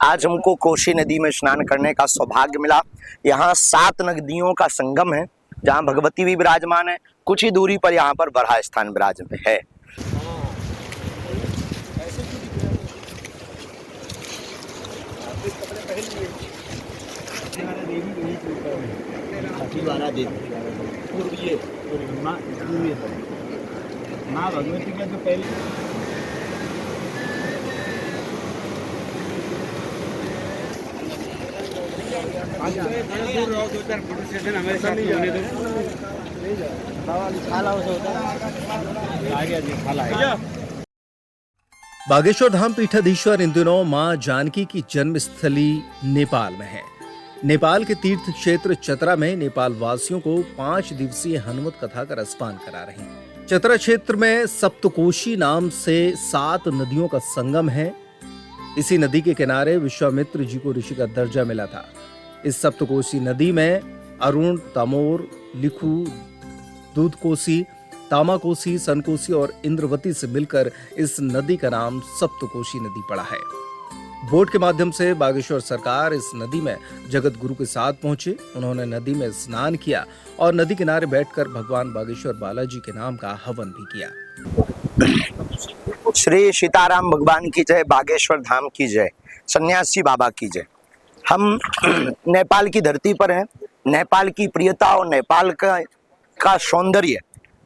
आज हमको कोसी नदी में स्नान करने का सौभाग्य मिला। यहाँ 7 नदियों का संगम है, जहाँ भगवती भी विराजमान है। कुछ ही दूरी पर यहाँ पर बरहा स्थान विराजमान है। माँ भगवती का जो पहले हमारे साथ होने दो। बागेश्वर धाम पीठाधीश्वर इन दिनों मां जानकी की जन्मस्थली नेपाल में है। नेपाल के तीर्थ क्षेत्र चतरा में नेपाल वासियों को 5 दिवसीय हनुमत कथा का रसपान करा रहे हैं। चतरा क्षेत्र में सप्तकोशी नाम से 7 नदियों का संगम है। इसी नदी के किनारे विश्वामित्र जी को ऋषि का दर्जा मिला था। इस सप्तकोशी नदी में अरुण, तमोर, लिखू, दूधकोशी, तामाकोशी, सनकोशी और इंद्रवती से मिलकर इस नदी का नाम सप्तकोशी नदी पड़ा है। बोट के माध्यम से बागेश्वर सरकार इस नदी में जगत गुरु के साथ पहुंचे। उन्होंने नदी में स्नान किया और नदी किनारे बैठकर भगवान बागेश्वर बालाजी के नाम का हवन भी किया। श्री सीताराम भगवान की जय, बागेश्वर धाम की जय, सन्यासी बाबा की जय। हम नेपाल की धरती पर हैं। नेपाल की प्रियता और नेपाल का सौंदर्य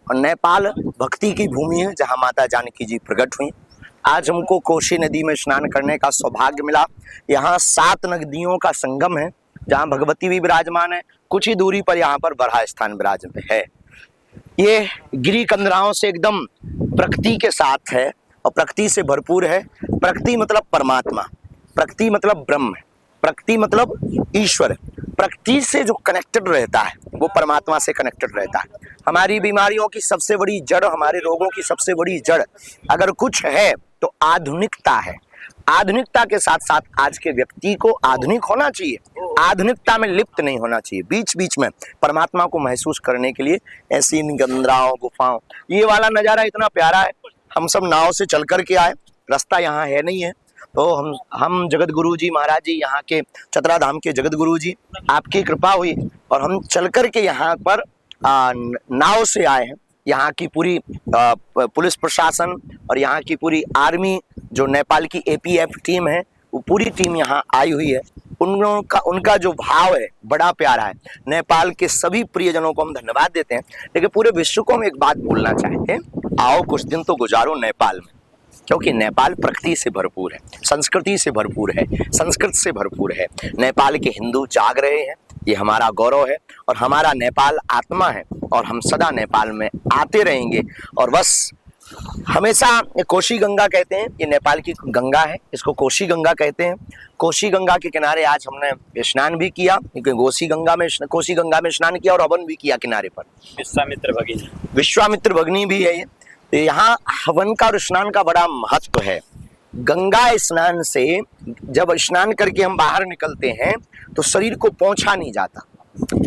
और नेपाल भक्ति की भूमि है, जहाँ माता जानकी जी प्रकट हुई। आज हमको कोसी नदी में स्नान करने का सौभाग्य मिला। यहाँ 7 नदियों का संगम है, जहाँ भगवती भी विराजमान है। कुछ ही दूरी पर यहाँ पर बरहा स्थान विराजमान है। ये गिरी कंदराओं से एकदम प्रकृति के साथ है और प्रकृति से भरपूर है। प्रकृति मतलब परमात्मा, प्रकृति मतलब ब्रह्म, प्रकृति मतलब ईश्वर। प्रकृति से जो कनेक्टेड रहता है वो परमात्मा से कनेक्टेड रहता है। हमारी बीमारियों की सबसे बड़ी जड़, हमारे रोगों की सबसे बड़ी जड़ अगर कुछ है तो आधुनिकता है। आधुनिकता के साथ साथ आज के व्यक्ति को आधुनिक होना चाहिए, आधुनिकता में लिप्त नहीं होना चाहिए। बीच बीच में परमात्मा को महसूस करने के लिए ऐसी इन गंदराओं, गुफाओं, ये वाला नज़ारा इतना प्यारा है। हम सब नाव से चल कर के आए, रास्ता यहाँ है नहीं है, तो हम जगत गुरु जी महाराज जी, यहाँ के चतरा धाम के जगत गुरु जी, आपकी कृपा हुई और हम चल कर के यहाँ पर नाव से आए हैं। यहाँ की पूरी पुलिस प्रशासन और यहाँ की पूरी आर्मी, जो नेपाल की APF टीम है, वो पूरी टीम यहाँ आई हुई है। उनका जो भाव है बड़ा प्यारा है। नेपाल के सभी प्रियजनों को हम धन्यवाद देते हैं। लेकिन पूरे विश्व को हम एक बात बोलना चाहते हैं, आओ कुछ दिन तो गुजारो नेपाल में, क्योंकि नेपाल प्रकृति से भरपूर है, संस्कृति से भरपूर है, संस्कृत से भरपूर है। नेपाल के हिंदू जाग रहे हैं, ये हमारा गौरव है और हमारा नेपाल आत्मा है और हम सदा नेपाल में आते रहेंगे। और बस हमेशा कोशी गंगा कहते हैं, ये नेपाल की गंगा है, इसको कोशी गंगा कहते हैं। कोशी गंगा के किनारे आज हमने स्नान भी किया, कोशी गंगा में स्नान किया और हवन भी किया किनारे पर। विश्वामित्र भगिनी भी है ये। यहाँ हवन का और स्नान का बड़ा महत्व है। गंगा स्नान से जब स्नान करके हम बाहर निकलते हैं तो शरीर को पोंछा नहीं जाता,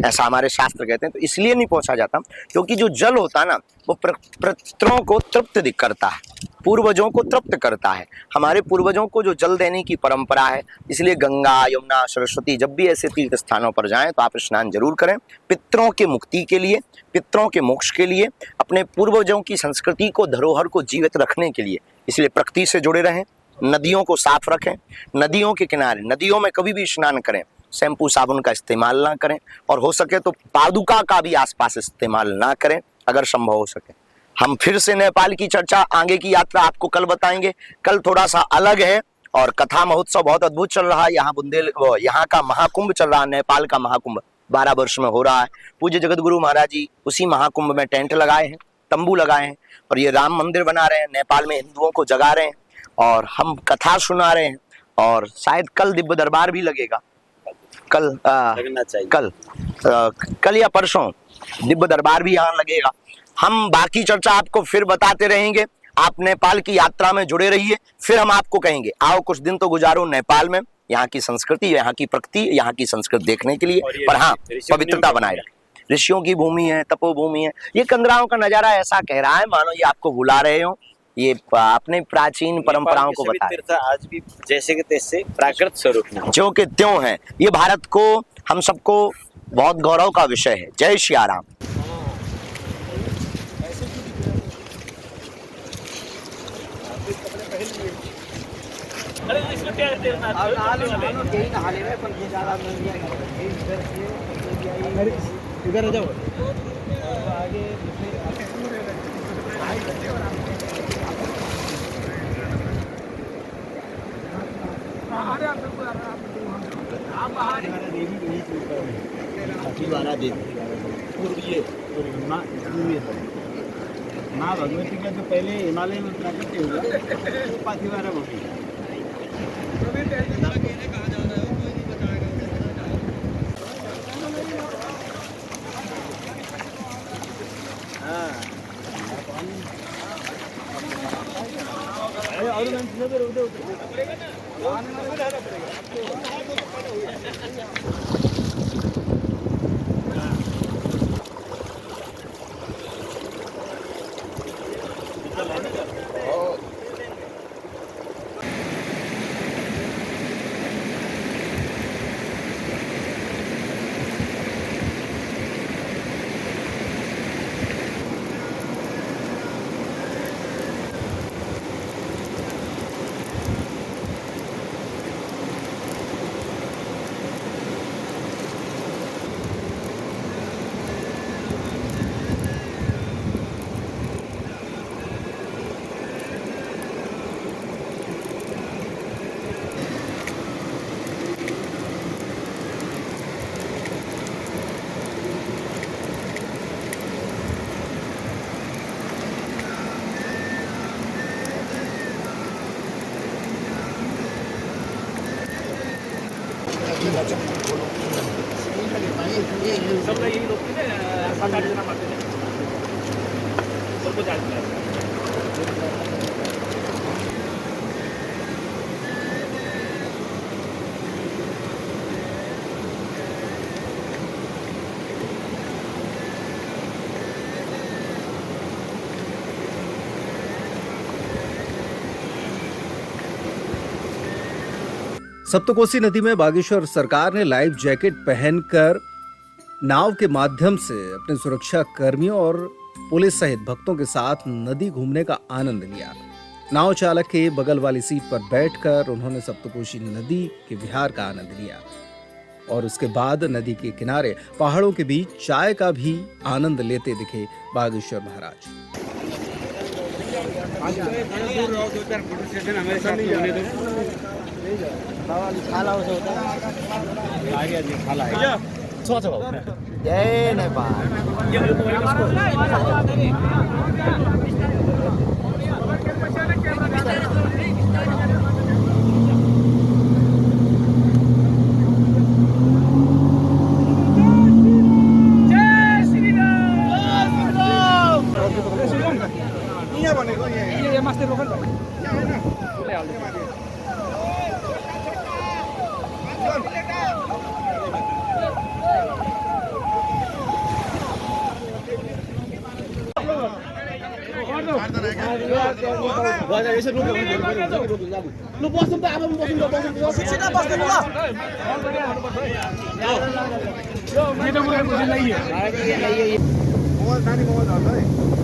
ऐसा हमारे शास्त्र कहते हैं। तो इसलिए नहीं पोंछा जाता क्योंकि जो जल होता है ना, वो पितरों को तृप्त करता है, पूर्वजों को तृप्त करता है। हमारे पूर्वजों को जो जल देने की परंपरा है, इसलिए गंगा, यमुना, सरस्वती, जब भी ऐसे तीर्थ स्थानों पर जाएं तो आप स्नान जरूर करें। पितरों के मुक्ति के लिए, पितरों के मोक्ष के लिए, अपने पूर्वजों की संस्कृति को, धरोहर को जीवित रखने के लिए। इसलिए प्रकृति से जुड़े रहें, नदियों को साफ रखें, नदियों के किनारे, नदियों में कभी भी स्नान करें, शैम्पू साबुन का इस्तेमाल ना करें और हो सके तो पादुका का भी आसपास इस्तेमाल ना करें अगर संभव हो सके। हम फिर से नेपाल की चर्चा, आगे की यात्रा आपको कल बताएंगे। कल थोड़ा सा अलग है और कथा महोत्सव बहुत अद्भुत चल रहा है। यहाँ का महाकुंभ चल रहा है, नेपाल का महाकुंभ 12 वर्ष में हो रहा है। पूज्य जगत गुरु महाराज जी उसी महाकुंभ में टेंट लगाए हैं, तंबू लगाए हैं और ये राम मंदिर बना रहे हैं, नेपाल में हिंदुओं को जगा रहे हैं और हम कथा सुना रहे हैं। और शायद कल दिव्य दरबार भी लगेगा, कल या परसों दिव्य दरबार भी यहाँ लगेगा। हम बाकी चर्चा आपको फिर बताते रहेंगे। आप नेपाल की यात्रा में जुड़े रहिए, फिर हम आपको कहेंगे आओ कुछ दिन तो गुजारो नेपाल में, यहाँ की संस्कृति, यहाँ की प्रकृति, यहाँ की संस्कृति देखने के लिए। पर हाँ, पवित्रता बनाए रखें। ऋषियों की भूमि है, तपोभूमि है। ये कंदराओं का नजारा ऐसा कह रहा है मानो ये आपको बुला रहे हो, ये अपने प्राचीन परंपराओं को बता रहे तीर्थ आज भी जैसे के तैसे प्राकृत स्वरूप में हैं, जो कि त्यों है। ये भारत को, हम सबको बहुत गौरव का विषय है। जय श्री राम। इधर आ जाओ। माँ भगवती का जो पहले हिमालय में प्राकट्य हुआ वो पाथिवारा भूमि है। सप्तकोसी नदी में बागेश्वर सरकार ने लाइफ जैकेट पहनकर नाव के माध्यम से अपने सुरक्षा कर्मियों और पुलिस सहित भक्तों के साथ नदी घूमने का आनंद लिया। नाव चालक के बगल वाली सीट पर बैठकर उन्होंने सप्तकोसी नदी के विहार का आनंद लिया और उसके बाद नदी के किनारे पहाड़ों के बीच चाय का भी आनंद लेते दिखे बागेश्वर महाराज। हमारे साथ होने दो। जय Nepal. Lu bosan tak? Abang bosan. Sini bos dulu lah. Yo, kita mulai lagi ya. Lagi. Mau tadi mau